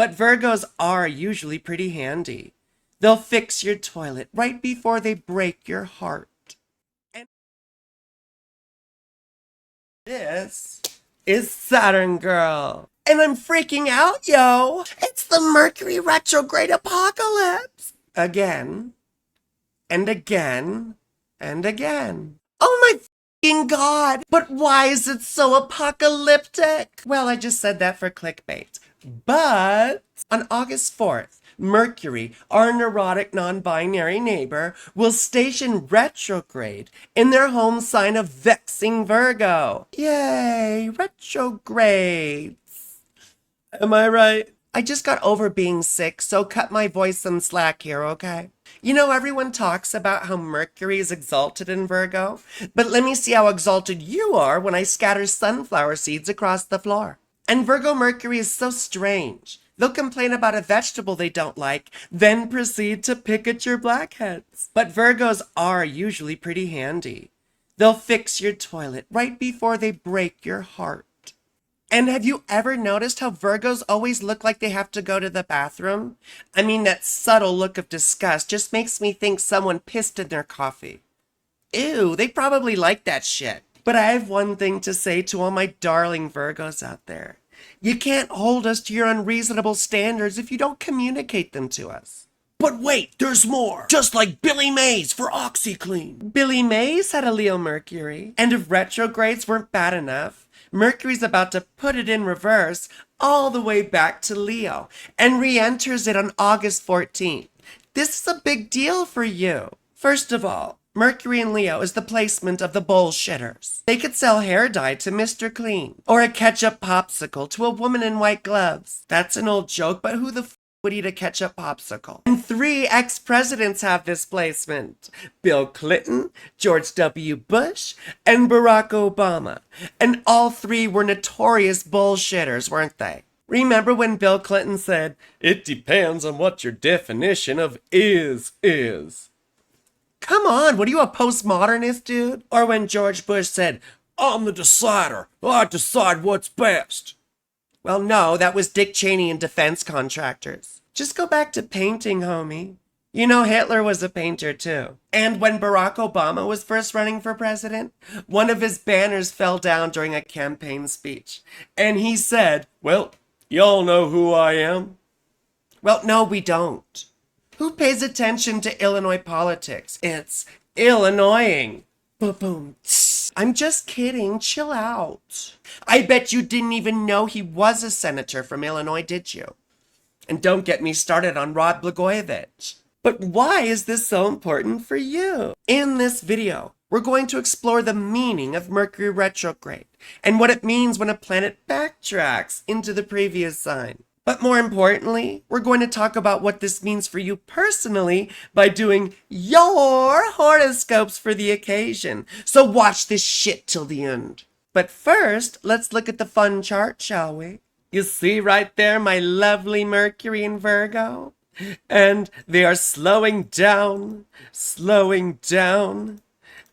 But Virgos are usually pretty handy. They'll fix your toilet right before they break your heart. And this is Saturn, girl. And I'm freaking out, yo. It's the Mercury retrograde apocalypse. Again, and again, and again. Oh my fucking God. But why is it so apocalyptic? Well, I just said that for clickbait. But on August 4th, Mercury, our neurotic non-binary neighbor, will station retrograde in their home sign of vexing Virgo. Yay, retrogrades. Am I right? I just got over being sick, so cut my voice some slack here, okay? You know, everyone talks about how Mercury is exalted in Virgo, but let me see how exalted you are when I scatter sunflower seeds across the floor. And Virgo Mercury is so strange. They'll complain about a vegetable they don't like, then proceed to pick at your blackheads. But Virgos are usually pretty handy. They'll fix your toilet right before they break your heart. And have you ever noticed how Virgos always look like they have to go to the bathroom? I mean, that subtle look of disgust just makes me think someone pissed in their coffee. Ew, they probably like that shit. But I have one thing to say to all my darling Virgos out there. You can't hold us to your unreasonable standards if you don't communicate them to us. But wait, there's more. Just like Billy Mays for OxyClean. Billy Mays had a Leo Mercury. And if retrogrades weren't bad enough, Mercury's about to put it in reverse all the way back to Leo and re-enters it on August 14th. This is a big deal for you. First of all, Mercury in Leo is the placement of the bullshitters. They could sell hair dye to Mr. Clean or a ketchup popsicle to a woman in white gloves. That's an old joke, but who the would eat a ketchup popsicle? And 3 ex-presidents have this placement. Bill Clinton, George W. Bush, and Barack Obama. And all 3 were notorious bullshitters, weren't they? Remember when Bill Clinton said, "It depends on what your definition of is." Come on, what are you, a postmodernist, dude? Or when George Bush said, "I'm the decider. I decide what's best." Well, no, that was Dick Cheney and defense contractors. Just go back to painting, homie. You know, Hitler was a painter too. And when Barack Obama was first running for president, one of his banners fell down during a campaign speech. And he said, "Well, y'all know who I am." Well, no, we don't. Who pays attention to Illinois politics? It's Illinoising. Boom. I'm just kidding. Chill out. I bet you didn't even know he was a senator from Illinois, did you? And don't get me started on Rod Blagojevich. But why is this so important for you? In this video, we're going to explore the meaning of Mercury retrograde and what it means when a planet backtracks into the previous sign. But more importantly, we're going to talk about what this means for you personally by doing your horoscopes for the occasion. So watch this shit till the end. But first, let's look at the fun chart, shall we? You see right there my lovely Mercury in Virgo? And they are slowing down,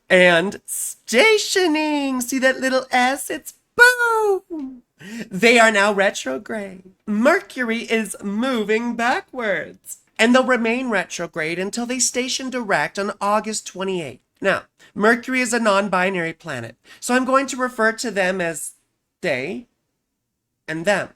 and stationing. See that little S? It's boom! They are now retrograde. Mercury is moving backwards. And they'll remain retrograde until they station direct on August 28th. Now, Mercury is a non-binary planet, so I'm going to refer to them as they and them.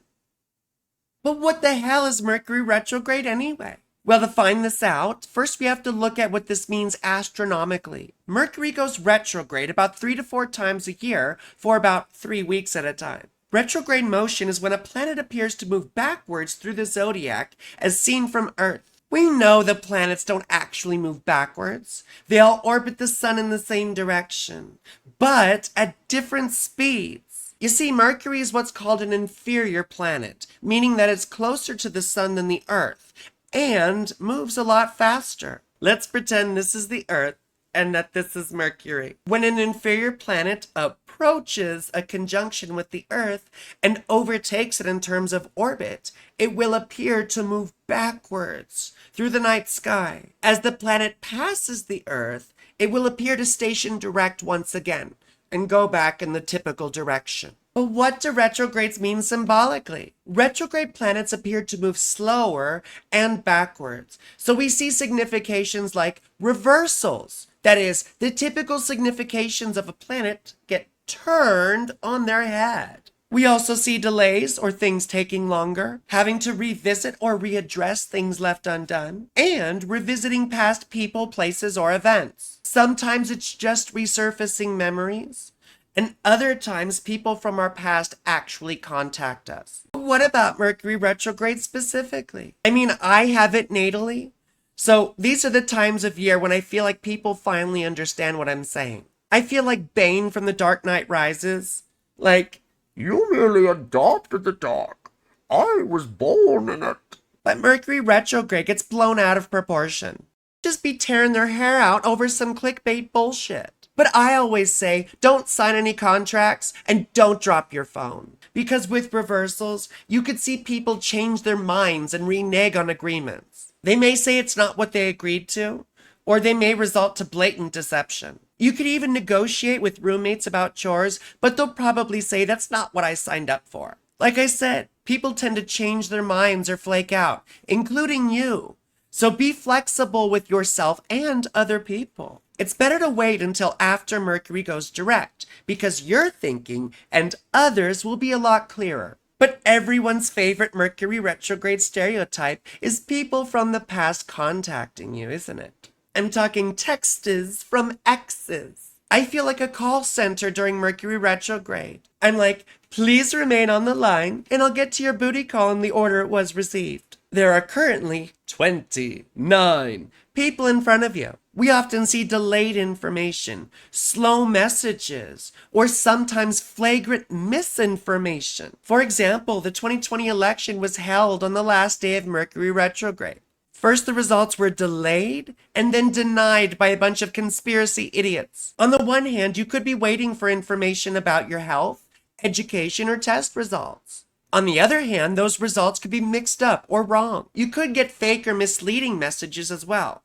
But what the hell is Mercury retrograde anyway? Well, to find this out, first we have to look at what this means astronomically. Mercury goes retrograde about 3 to 4 times a year for about 3 weeks at a time. Retrograde motion is when a planet appears to move backwards through the zodiac as seen from Earth. We know the planets don't actually move backwards. They all orbit the sun in the same direction, but at different speeds. You see, Mercury is what's called an inferior planet, meaning that it's closer to the sun than the Earth, and moves a lot faster. Let's pretend this is the Earth and that this is Mercury. When an inferior planet approaches a conjunction with the Earth and overtakes it in terms of orbit, it will appear to move backwards through the night sky. As the planet passes the Earth, it will appear to station direct once again, and go back in the typical direction. But what do retrogrades mean symbolically? Retrograde planets appear to move slower and backwards. So we see significations like reversals. That is, the typical significations of a planet get turned on their head. We also see delays or things taking longer, having to revisit or readdress things left undone, and revisiting past people, places, or events. Sometimes it's just resurfacing memories, and other times people from our past actually contact us. What about Mercury retrograde specifically? I mean, I have it natally, so these are the times of year when I feel like people finally understand what I'm saying. I feel like Bane from The Dark Knight Rises. Like, You merely adopted the dark. I was born in it. but Mercury retrograde gets blown out of proportion. Just be tearing their hair out over some clickbait bullshit. But I always say, don't sign any contracts and don't drop your phone. Because with reversals, you could see people change their minds and renege on agreements. They may say it's not what they agreed to, or they may result to blatant deception. You could even negotiate with roommates about chores, but they'll probably say that's not what I signed up for. Like I said, people tend to change their minds or flake out, including you. So be flexible with yourself and other people. It's better to wait until after Mercury goes direct, because your thinking and others will be a lot clearer. But everyone's favorite Mercury retrograde stereotype is people from the past contacting you, isn't it? I'm talking texts from exes. I feel like a call center during Mercury retrograde. I'm like, please remain on the line and I'll get to your booty call in the order it was received. There are currently 29 people in front of you. We often see delayed information, slow messages, or sometimes flagrant misinformation. For example, the 2020 election was held on the last day of Mercury retrograde. First, the results were delayed and then denied by a bunch of conspiracy idiots. On the one hand, you could be waiting for information about your health, education, or test results. On the other hand, those results could be mixed up or wrong. You could get fake or misleading messages as well.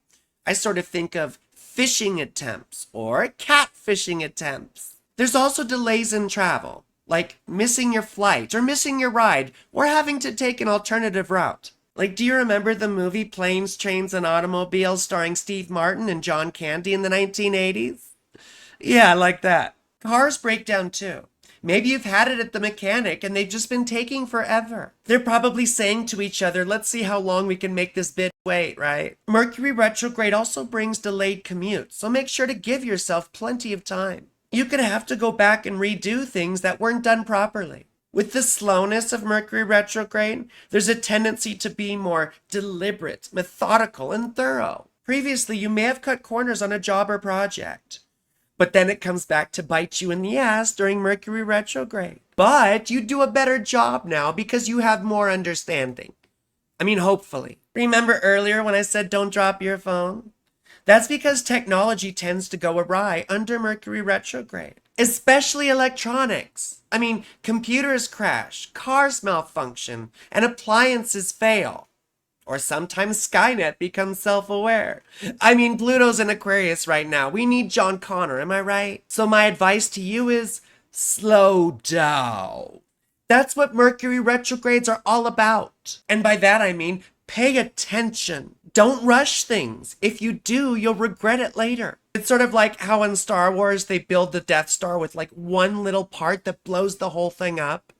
I sort of think of phishing attempts or catfishing attempts. There's also delays in travel, like missing your flight or missing your ride or having to take an alternative route. Like, do you remember the movie Planes, Trains, and Automobiles starring Steve Martin and John Candy in the 1980s? Yeah, like that. Cars break down too. Maybe you've had it at the mechanic and they've just been taking forever. They're probably saying to each other, let's see how long we can make this bitch wait, right? Mercury retrograde also brings delayed commutes, so make sure to give yourself plenty of time. You could have to go back and redo things that weren't done properly. With the slowness of Mercury retrograde, there's a tendency to be more deliberate, methodical, and thorough. Previously, you may have cut corners on a job or project, but then it comes back to bite you in the ass during Mercury retrograde. But you do a better job now because you have more understanding. I mean, hopefully. Remember earlier when I said don't drop your phone? That's because technology tends to go awry under Mercury retrograde, especially electronics. I mean, computers crash, cars malfunction, and appliances fail. Or sometimes Skynet becomes self-aware. I mean, Pluto's in Aquarius right now. We need John Connor, am I right? So my advice to you is slow down. That's what Mercury retrogrades are all about. And by that I mean pay attention. Don't rush things. If you do, you'll regret it later. It's sort of like how in Star Wars they build the Death Star with like one little part that blows the whole thing up.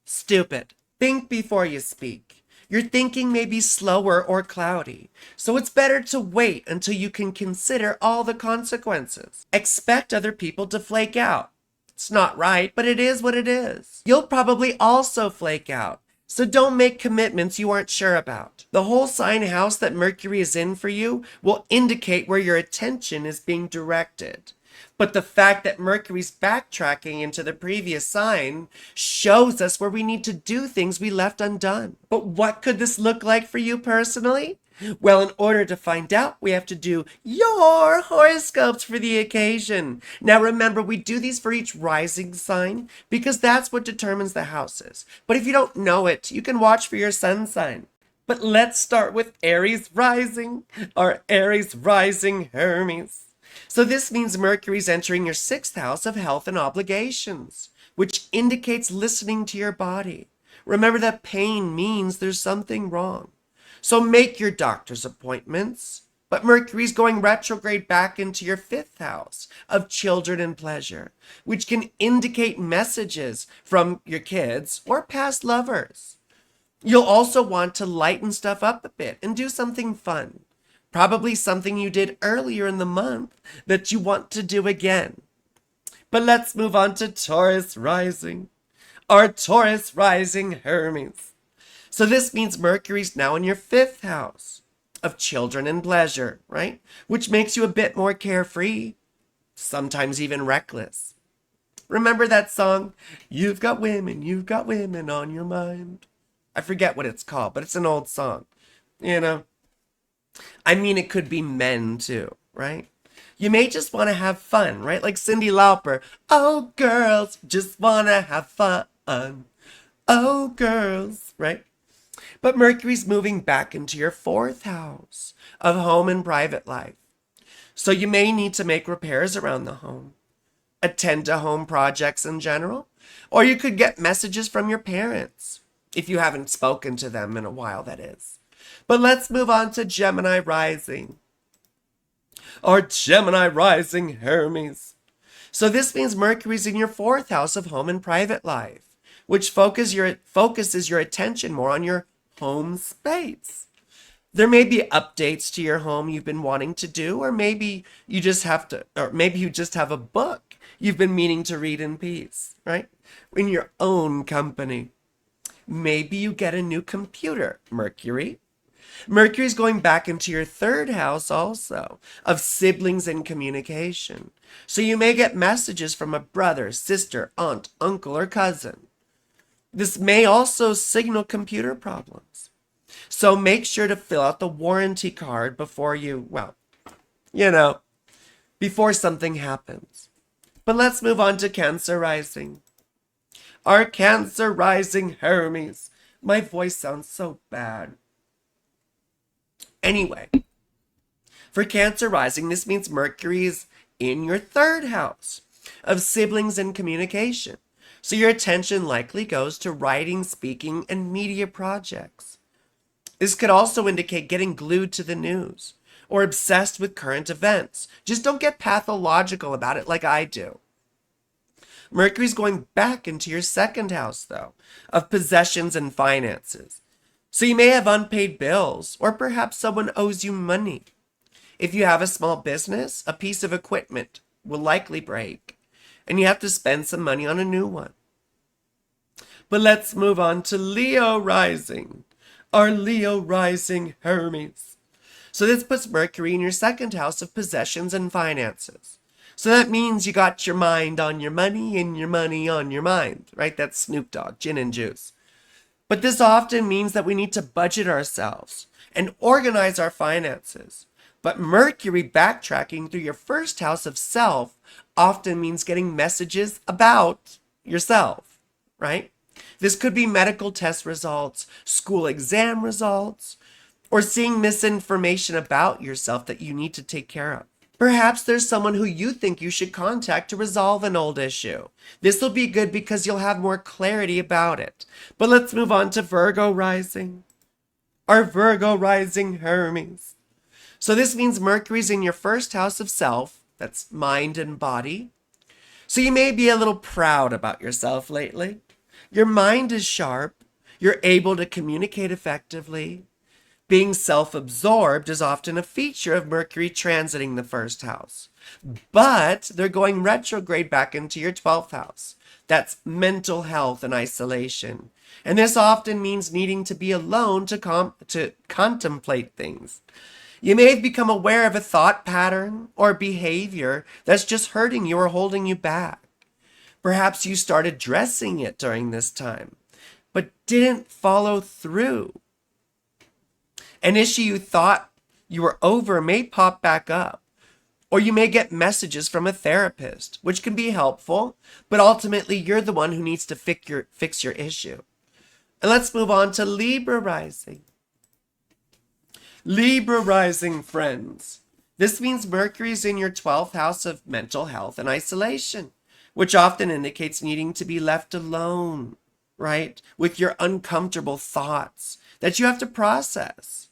Stupid. Think before you speak. Your thinking may be slower or cloudy, so it's better to wait until you can consider all the consequences. Expect other people to flake out. It's not right, but it is what it is. You'll probably also flake out, so don't make commitments you aren't sure about. The whole sign house that Mercury is in for you will indicate where your attention is being directed. But the fact that Mercury's backtracking into the previous sign shows us where we need to do things we left undone. But what could this look like for you personally? Well, in order to find out, we have to do your horoscopes for the occasion. Now remember, we do these for each rising sign because that's what determines the houses. But if you don't know it, you can watch for your sun sign. But let's start with Aries Rising, or Aries Rising Hermes. So this means Mercury's entering your 6th house of health and obligations, which indicates listening to your body. Remember that pain means there's something wrong. So make your doctor's appointments. But Mercury's going retrograde back into your 5th house of children and pleasure, which can indicate messages from your kids or past lovers. You'll also want to lighten stuff up a bit and do something fun. Probably something you did earlier in the month that you want to do again. But let's move on to Taurus Rising. Our Taurus Rising Hermes. So this means Mercury's now in your 5th house of children and pleasure, right? Which makes you a bit more carefree, sometimes even reckless. Remember that song, you've got women on your mind. I forget what it's called, but it's an old song. You know, I mean, it could be men too, right? You may just want to have fun, right? Like Cyndi Lauper. Oh, girls, just want to have fun. Oh, girls, right? But Mercury's moving back into your 4th house of home and private life. So you may need to make repairs around the home, attend to home projects in general, or you could get messages from your parents, if you haven't spoken to them in a while, that is. But let's move on to Gemini Rising. Our Gemini Rising Hermes. So this means Mercury's in your 4th house of home and private life, which focuses your attention more on your home space. There may be updates to your home you've been wanting to do, or maybe you just have a book you've been meaning to read in peace, right? In your own company. Maybe you get a new computer, Mercury. Mercury's going back into your 3rd house also of siblings and communication. So you may get messages from a brother, sister, aunt, uncle, or cousin. This may also signal computer problems. So make sure to fill out the warranty card before before something happens. But let's move on to Cancer Rising. Our Cancer Rising Hermes. My voice sounds so bad. Anyway, for Cancer Rising, this means Mercury is in your 3rd house of siblings and communication. So your attention likely goes to writing, speaking, and media projects. This could also indicate getting glued to the news or obsessed with current events. Just don't get pathological about it like I do. Mercury's going back into your 2nd house, though, of possessions and finances. So you may have unpaid bills, or perhaps someone owes you money. If you have a small business, a piece of equipment will likely break, and you have to spend some money on a new one. But let's move on to Leo Rising, our Leo Rising Hermes. So this puts Mercury in your 2nd house of possessions and finances. So that means you got your mind on your money and your money on your mind, right? That's Snoop Dogg, gin and juice. But this often means that we need to budget ourselves and organize our finances. But Mercury backtracking through your 1st house of self often means getting messages about yourself, right? This could be medical test results, school exam results, or seeing misinformation about yourself that you need to take care of. Perhaps there's someone who you think you should contact to resolve an old issue. This will be good because you'll have more clarity about it. But let's move on to Virgo Rising. Our Virgo Rising Hermes. So this means Mercury's in your 1st house of self, that's mind and body. So you may be a little proud about yourself lately. Your mind is sharp. You're able to communicate effectively. Being self-absorbed is often a feature of Mercury transiting the 1st house. But they're going retrograde back into your 12th house. That's mental health and isolation. And this often means needing to be alone to contemplate things. You may have become aware of a thought pattern or behavior that's just hurting you or holding you back. Perhaps you started addressing it during this time, but didn't follow through. An issue you thought you were over may pop back up, or you may get messages from a therapist, which can be helpful, but ultimately you're the one who needs to fix your issue. And let's move on to Libra Rising. Libra Rising, friends. This means Mercury is in your 12th house of mental health and isolation, which often indicates needing to be left alone, right? With your uncomfortable thoughts that you have to process.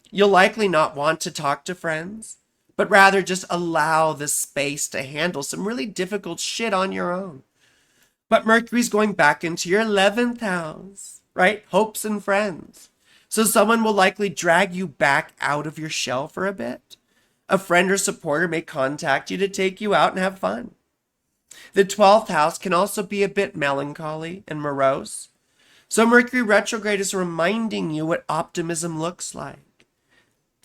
You'll likely not want to talk to friends, but rather just allow the space to handle some really difficult shit on your own. But Mercury's going back into your 11th house, right? Hopes and friends. So someone will likely drag you back out of your shell for a bit. A friend or supporter may contact you to take you out and have fun. The 12th house can also be a bit melancholy and morose. So Mercury retrograde is reminding you what optimism looks like.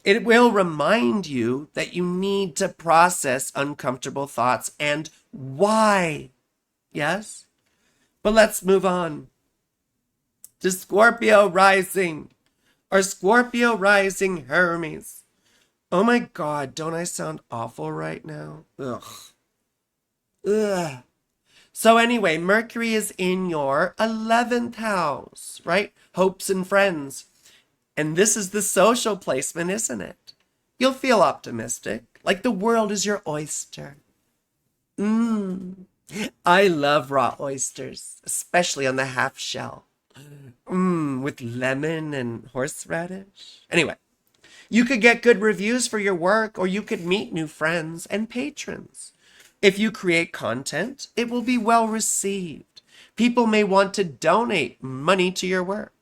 It will remind you that you need to process uncomfortable thoughts and why. Yes? But let's move on to Scorpio Rising, or Scorpio Rising Hermes. Oh my God, don't I sound awful right now? Ugh. Ugh. So anyway, Mercury is in your 11th house, right? Hopes and friends. And this is the social placement, isn't it? You'll feel optimistic, like the world is your oyster. I love raw oysters, especially on the half shell. With lemon and horseradish. Anyway, you could get good reviews for your work, or you could meet new friends and patrons. If you create content, it will be well received. People may want to donate money to your work.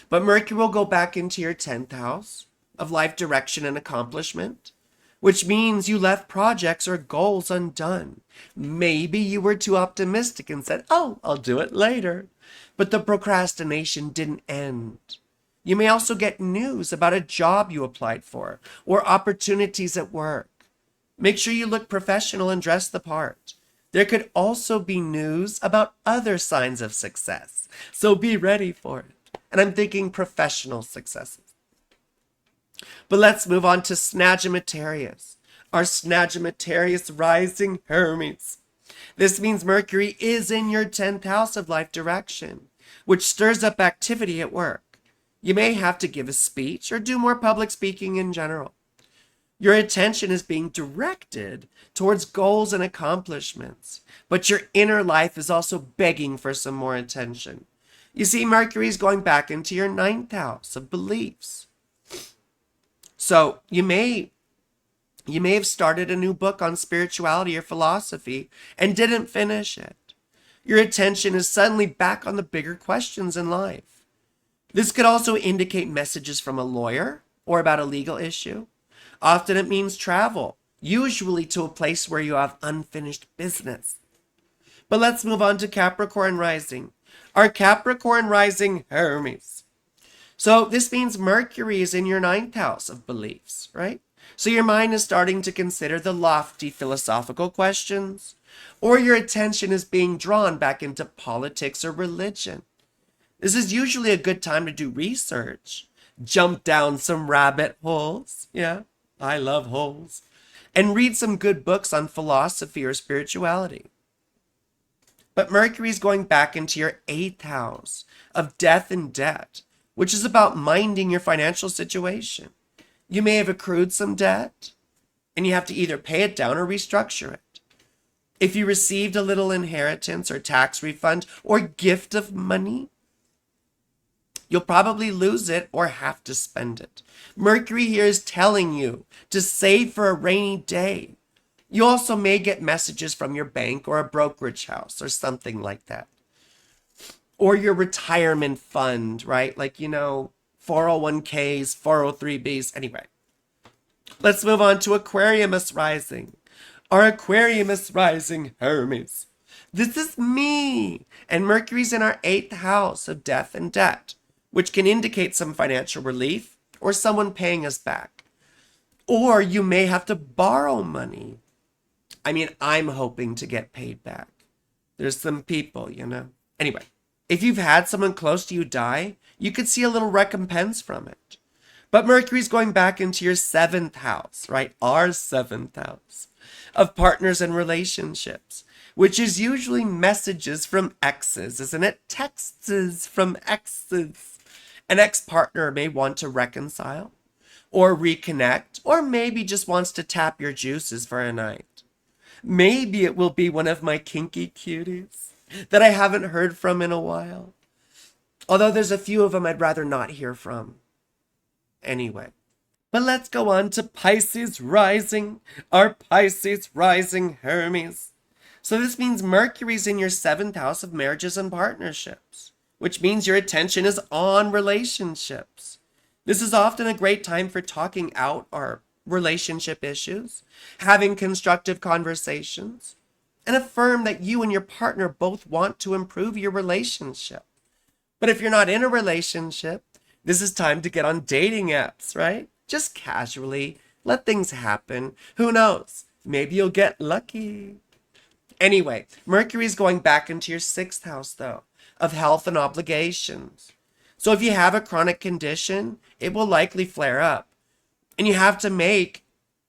But Mercury will go back into your 10th house of life direction and accomplishment, which means you left projects or goals undone. Maybe you were too optimistic and said, oh, I'll do it later. But the procrastination didn't end. You may also get news about a job you applied for or opportunities at work. Make sure you look professional and dress the part. There could also be news about other signs of success, so be ready for it. And I'm thinking professional successes. But let's move on to Sagittarius, our Sagittarius Rising Hermes. This means Mercury is in your 10th house of life direction, which stirs up activity at work. You may have to give a speech or do more public speaking in general. Your attention is being directed towards goals and accomplishments, but your inner life is also begging for some more attention. You see, Mercury is going back into your 9th house of beliefs. So you may have started a new book on spirituality or philosophy and didn't finish it. Your attention is suddenly back on the bigger questions in life. This could also indicate messages from a lawyer or about a legal issue. Often it means travel, usually to a place where you have unfinished business. But let's move on to Capricorn Rising, our Capricorn Rising Hermes. So this means Mercury is in your 9th house of beliefs, right? So your mind is starting to consider the lofty philosophical questions, or your attention is being drawn back into politics or religion. This is usually a good time to do research, jump down some rabbit holes. Yeah, I love holes. And read some good books on philosophy or spirituality. But Mercury is going back into your 8th house of death and debt, which is about minding your financial situation. You may have accrued some debt, and you have to either pay it down or restructure it. If you received a little inheritance or tax refund or gift of money, you'll probably lose it or have to spend it. Mercury here is telling you to save for a rainy day. You also may get messages from your bank or a brokerage house or something like that. Or your retirement fund, right? Like, 401ks, 403bs. Anyway, let's move on to Aquarius Rising, our Aquarius Rising Hermes. This is me. And Mercury's in our 8th house of death and debt, which can indicate some financial relief or someone paying us back. Or you may have to borrow money. I'm hoping to get paid back. There's some people, Anyway, if you've had someone close to you die, you could see a little recompense from it. But Mercury's going back into your 7th house, right? Our 7th house of partners and relationships, which is usually messages from exes, isn't it? Texts from exes. An ex-partner may want to reconcile, or reconnect, or maybe just wants to tap your juices for a night. Maybe it will be one of my kinky cuties that I haven't heard from in a while. Although there's a few of them I'd rather not hear from. Anyway. But let's go on to Pisces Rising, our Pisces Rising Hermes. So this means Mercury's in your 7th house of marriages and partnerships, which means your attention is on relationships. This is often a great time for talking out our relationship issues, having constructive conversations, and affirm that you and your partner both want to improve your relationship. But if you're not in a relationship, this is time to get on dating apps, right? Just casually, let things happen. Who knows? Maybe you'll get lucky. Anyway, Mercury's going back into your 6th house, though, of health and obligations. So if you have a chronic condition, it will likely flare up. And you have to make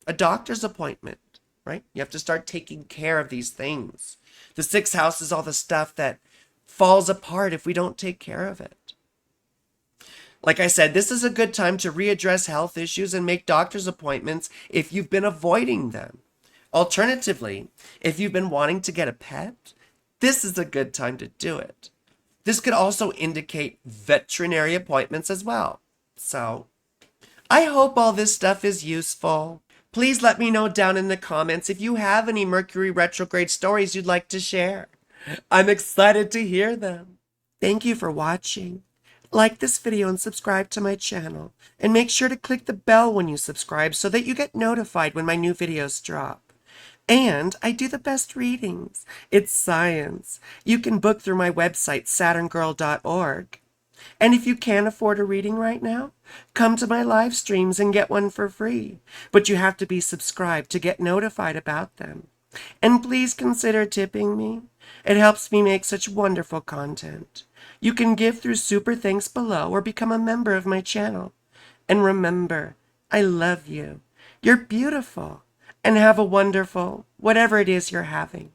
a doctor's appointment, right? You have to start taking care of these things. The 6th house is all the stuff that falls apart if we don't take care of it. Like I said, this is a good time to readdress health issues and make doctor's appointments if you've been avoiding them. Alternatively, if you've been wanting to get a pet, this is a good time to do it. This could also indicate veterinary appointments as well. So, I hope all this stuff is useful. Please let me know down in the comments if you have any Mercury retrograde stories you'd like to share. I'm excited to hear them. Thank you for watching. Like this video and subscribe to my channel. And make sure to click the bell when you subscribe so that you get notified when my new videos drop. And I do the best readings. It's science. You can book through my website, saturngirl.org. And if you can't afford a reading right now, come to my live streams and get one for free. But you have to be subscribed to get notified about them. And please consider tipping me. It helps me make such wonderful content. You can give through super thanks below or become a member of my channel. And remember, I love you. You're beautiful. And have a wonderful, whatever it is you're having.